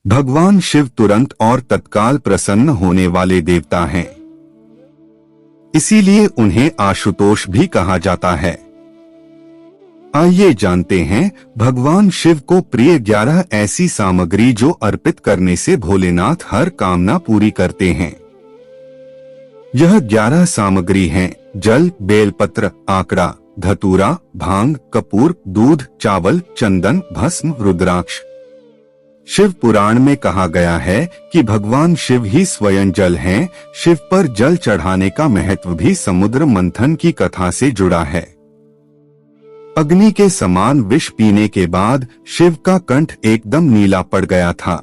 भगवान शिव तुरंत और तत्काल प्रसन्न होने वाले देवता हैं। इसीलिए उन्हें आशुतोष भी कहा जाता है। आइए जानते हैं भगवान शिव को प्रिय 11 ऐसी सामग्री जो अर्पित करने से भोलेनाथ हर कामना पूरी करते हैं। यह 11 सामग्री हैं: जल, बेलपत्र, आकड़ा, धतूरा, भांग, कपूर, दूध, चावल, चंदन, भस्म, रुद्राक्ष। शिव पुराण में कहा गया है कि भगवान शिव ही स्वयं जल हैं। शिव पर जल चढ़ाने का महत्व भी समुद्र मंथन की कथा से जुड़ा है। अग्नि के समान विष पीने के बाद शिव का कंठ एकदम नीला पड़ गया था।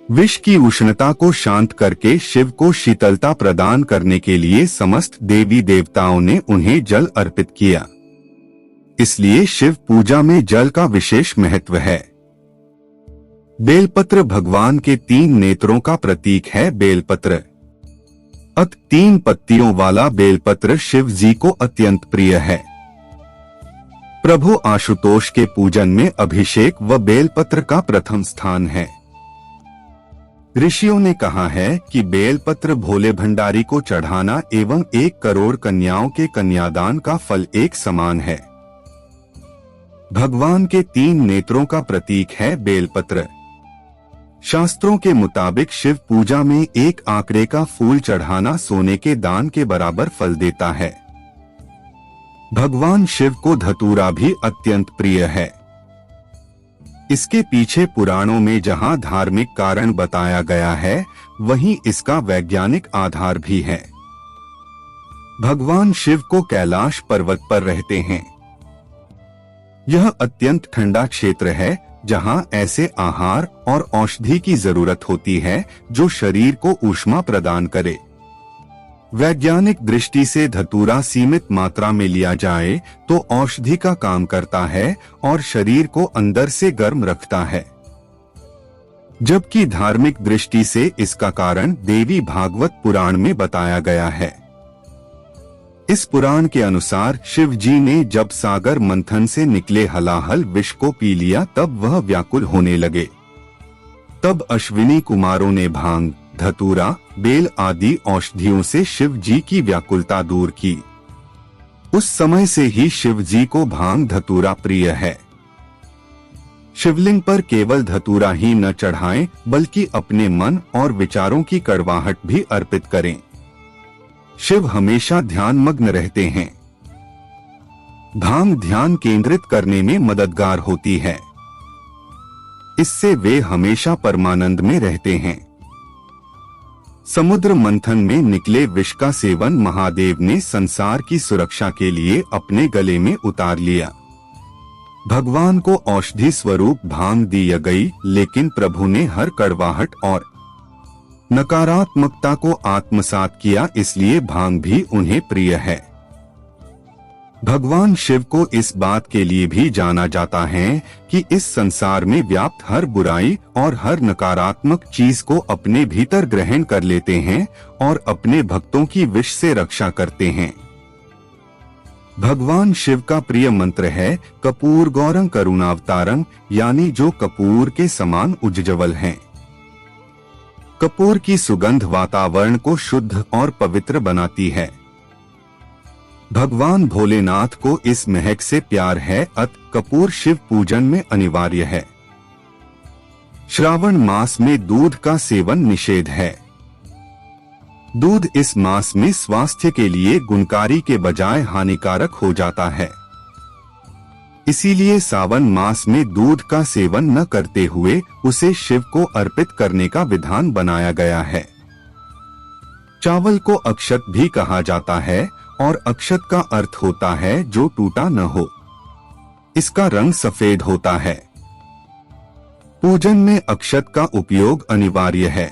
विष की उष्णता को शांत करके शिव को शीतलता प्रदान करने के लिए समस्त देवी देवताओं ने उन्हें जल अर्पित किया। इसलिए शिव पूजा में जल का विशेष महत्व है। बेलपत्र भगवान के 3 नेत्रों का प्रतीक है। बेलपत्र 3 पत्तियों वाला बेलपत्र शिव जी को अत्यंत प्रिय है। प्रभु आशुतोष के पूजन में अभिषेक व बेलपत्र का प्रथम स्थान है। ऋषियों ने कहा है कि बेलपत्र भोले भंडारी को चढ़ाना एवं 1 करोड़ कन्याओं के कन्यादान का फल एक समान है। भगवान के 3 नेत्रों का प्रतीक है बेलपत्र। शास्त्रों के मुताबिक शिव पूजा में 1 आंकड़े का फूल चढ़ाना सोने के दान के बराबर फल देता है। भगवान शिव को धतूरा भी अत्यंत प्रिय है। इसके पीछे पुराणों में जहां धार्मिक कारण बताया गया है, वहीं इसका वैज्ञानिक आधार भी है। भगवान शिव को कैलाश पर्वत पर रहते हैं। यह अत्यंत ठंडा क्षेत्र है जहां ऐसे आहार और औषधि की जरूरत होती है जो शरीर को ऊष्मा प्रदान करे। वैज्ञानिक दृष्टि से धतूरा सीमित मात्रा में लिया जाए तो औषधि का काम करता है और शरीर को अंदर से गर्म रखता है, जबकि धार्मिक दृष्टि से इसका कारण देवी भागवत पुराण में बताया गया है। इस पुराण के अनुसार शिव जी ने जब सागर मंथन से निकले हलाहल विष को पी लिया तब वह व्याकुल होने लगे। तब अश्विनी कुमारों ने भांग, धतूरा, बेल आदि औषधियों से शिव जी की व्याकुलता दूर की। उस समय से ही शिव जी को भांग धतूरा प्रिय है। शिवलिंग पर केवल धतूरा ही न चढ़ाएं, बल्कि अपने मन और विचारों की कड़वाहट भी अर्पित करें। शिव हमेशा ध्यान मग्न रहते हैं। भांग ध्यान केंद्रित करने में मददगार होती है। इससे वे हमेशा परमानंद में रहते हैं। समुद्र मंथन में निकले विष का सेवन महादेव ने संसार की सुरक्षा के लिए अपने गले में उतार लिया। भगवान को औषधि स्वरूप भांग दी गई, लेकिन प्रभु ने हर कड़वाहट और नकारात्मकता को आत्मसात किया, इसलिए भांग भी उन्हें प्रिय है। भगवान शिव को इस बात के लिए भी जाना जाता है कि इस संसार में व्याप्त हर बुराई और हर नकारात्मक चीज को अपने भीतर ग्रहण कर लेते हैं और अपने भक्तों की विष से रक्षा करते हैं। भगवान शिव का प्रिय मंत्र है कपूर गौरं करुणावतारं, यानी जो कपूर के समान उज्ज्वल हैं। कपूर की सुगंध वातावरण को शुद्ध और पवित्र बनाती है। भगवान भोलेनाथ को इस महक से प्यार है, कपूर शिव पूजन में अनिवार्य है। श्रावण मास में दूध का सेवन निषेध है। दूध इस मास में स्वास्थ्य के लिए गुणकारी के बजाय हानिकारक हो जाता है। इसीलिए सावन मास में दूध का सेवन न करते हुए उसे शिव को अर्पित करने का विधान बनाया गया है। चावल को अक्षत भी कहा जाता है और अक्षत का अर्थ होता है जो टूटा न हो। इसका रंग सफेद होता है। पूजन में अक्षत का उपयोग अनिवार्य है।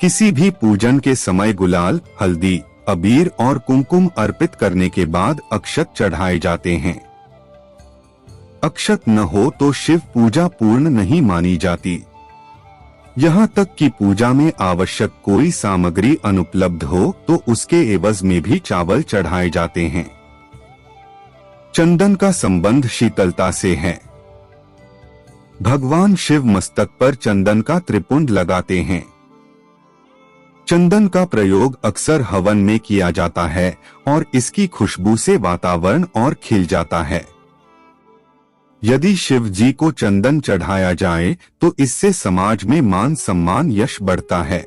किसी भी पूजन के समय गुलाल, हल्दी, अबीर और कुमकुम अर्पित करने के बाद अक्षत चढ़ाए जाते हैं। अक्षत न हो तो शिव पूजा पूर्ण नहीं मानी जाती। यहाँ तक कि पूजा में आवश्यक कोई सामग्री अनुपलब्ध हो तो उसके एवज में भी चावल चढ़ाए जाते हैं। चंदन का संबंध शीतलता से है। भगवान शिव मस्तक पर चंदन का त्रिपुंड लगाते हैं। चंदन का प्रयोग अक्सर हवन में किया जाता है और इसकी खुशबू से वातावरण और खिल जाता है। यदि शिव जी को चंदन चढ़ाया जाए तो इससे समाज में मान सम्मान यश बढ़ता है।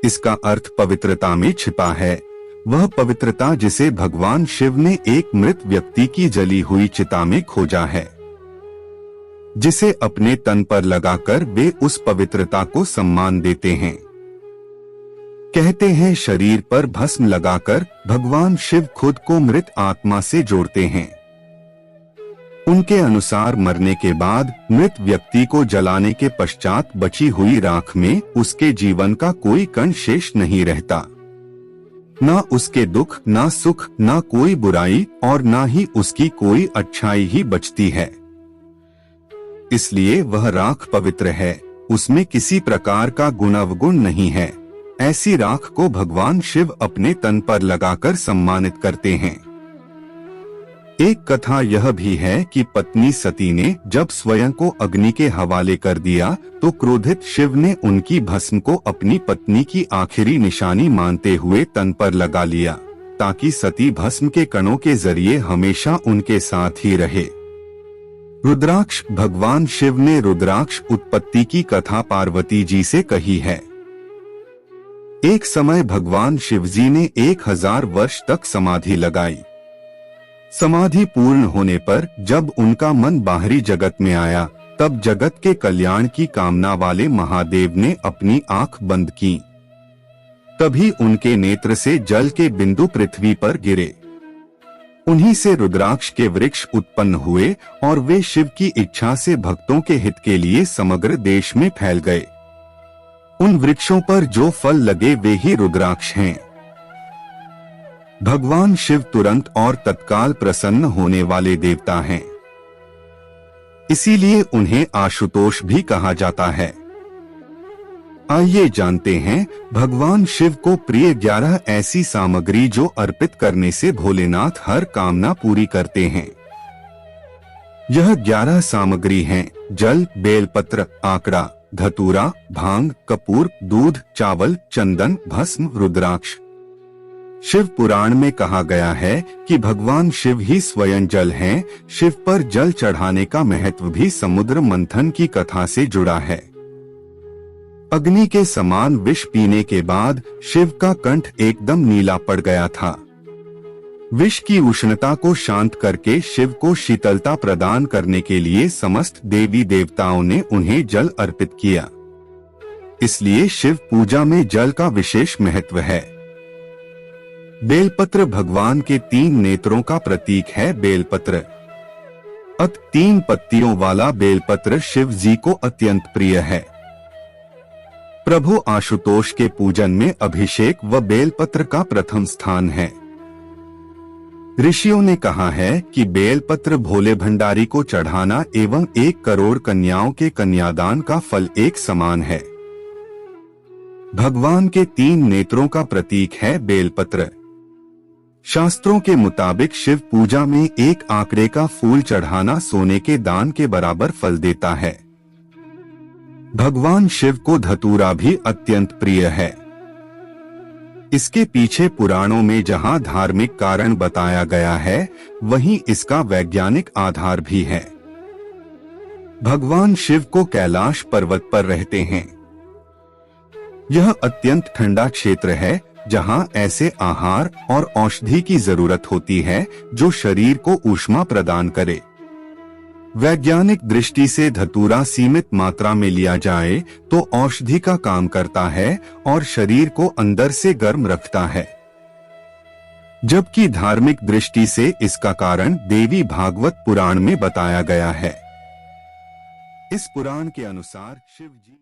इसका अर्थ पवित्रता में छिपा है, वह पवित्रता जिसे भगवान शिव ने एक मृत व्यक्ति की जली हुई चिता में खोजा है, जिसे अपने तन पर लगाकर वे उस पवित्रता को सम्मान देते हैं। कहते हैं शरीर पर भस्म लगाकर भगवान शिव खुद को मृत आत्मा से जोड़ते हैं। उनके अनुसार मरने के बाद मृत व्यक्ति को जलाने के पश्चात बची हुई राख में उसके जीवन का कोई कण शेष नहीं रहता। ना उसके दुख, ना सुख, ना कोई बुराई और ना ही उसकी कोई अच्छाई ही बचती है। इसलिए वह राख पवित्र है, उसमें किसी प्रकार का गुणावगुण नहीं है। ऐसी राख को भगवान शिव अपने तन पर लगाकर सम्मानित करते हैं। एक कथा यह भी है कि पत्नी सती ने जब स्वयं को अग्नि के हवाले कर दिया तो क्रोधित शिव ने उनकी भस्म को अपनी पत्नी की आखिरी निशानी मानते हुए तन पर लगा लिया, ताकि सती भस्म के कणों के जरिए हमेशा उनके साथ ही रहे। रुद्राक्ष, भगवान शिव ने रुद्राक्ष उत्पत्ति की कथा पार्वती जी से कही है। एक समय भगवान शिवजी ने 1000 वर्ष तक समाधि लगाई। समाधि पूर्ण होने पर जब उनका मन बाहरी जगत में आया, तब जगत के कल्याण की कामना वाले महादेव ने अपनी आंख बंद की। तभी उनके नेत्र से जल के बिंदु पृथ्वी पर गिरे। उन्हीं से रुद्राक्ष के वृक्ष उत्पन्न हुए और वे शिव की इच्छा से भक्तों के हित के लिए समग्र देश में फैल गए। उन वृक्षों पर जो फल लगे वे ही रुद्राक्ष हैं। भगवान शिव तुरंत और तत्काल प्रसन्न होने वाले देवता हैं। इसीलिए उन्हें आशुतोष भी कहा जाता है। आइए जानते हैं भगवान शिव को प्रिय 11 ऐसी सामग्री जो अर्पित करने से भोलेनाथ हर कामना पूरी करते हैं। यह 11 सामग्री हैं: जल, बेलपत्र, आकड़ा, धतूरा, भांग, कपूर, दूध, चावल, चंदन, भस्म, रुद्राक्ष। शिव पुराण में कहा गया है कि भगवान शिव ही स्वयं जल हैं। शिव पर जल चढ़ाने का महत्व भी समुद्र मंथन की कथा से जुड़ा है। अग्नि के समान विष पीने के बाद शिव का कंठ एकदम नीला पड़ गया था। विष की उष्णता को शांत करके शिव को शीतलता प्रदान करने के लिए समस्त देवी देवताओं ने उन्हें जल अर्पित किया। इसलिए शिव पूजा में जल का विशेष महत्व है। बेलपत्र भगवान के 3 नेत्रों का प्रतीक है। बेलपत्र 3 पत्तियों वाला बेलपत्र शिव जी को अत्यंत प्रिय है। प्रभु आशुतोष के पूजन में अभिषेक व बेलपत्र का प्रथम स्थान है। ऋषियों ने कहा है कि बेलपत्र भोले भंडारी को चढ़ाना एवं 1 करोड़ कन्याओं के कन्यादान का फल एक समान है। भगवान के 3 नेत्रों का प्रतीक है बेलपत्र। शास्त्रों के मुताबिक शिव पूजा में 1 आंकड़े का फूल चढ़ाना सोने के दान के बराबर फल देता है। भगवान शिव को धतूरा भी अत्यंत प्रिय है। इसके पीछे पुराणों में जहां धार्मिक कारण बताया गया है, वहीं इसका वैज्ञानिक आधार भी है। भगवान शिव को कैलाश पर्वत पर रहते हैं। यह अत्यंत ठंडा क्षेत्र है जहां ऐसे आहार और औषधि की जरूरत होती है जो शरीर को ऊष्मा प्रदान करे। वैज्ञानिक दृष्टि से धतूरा सीमित मात्रा में लिया जाए तो औषधि का काम करता है और शरीर को अंदर से गर्म रखता है, जबकि धार्मिक दृष्टि से इसका कारण देवी भागवत पुराण में बताया गया है। इस पुराण के अनुसार शिव जी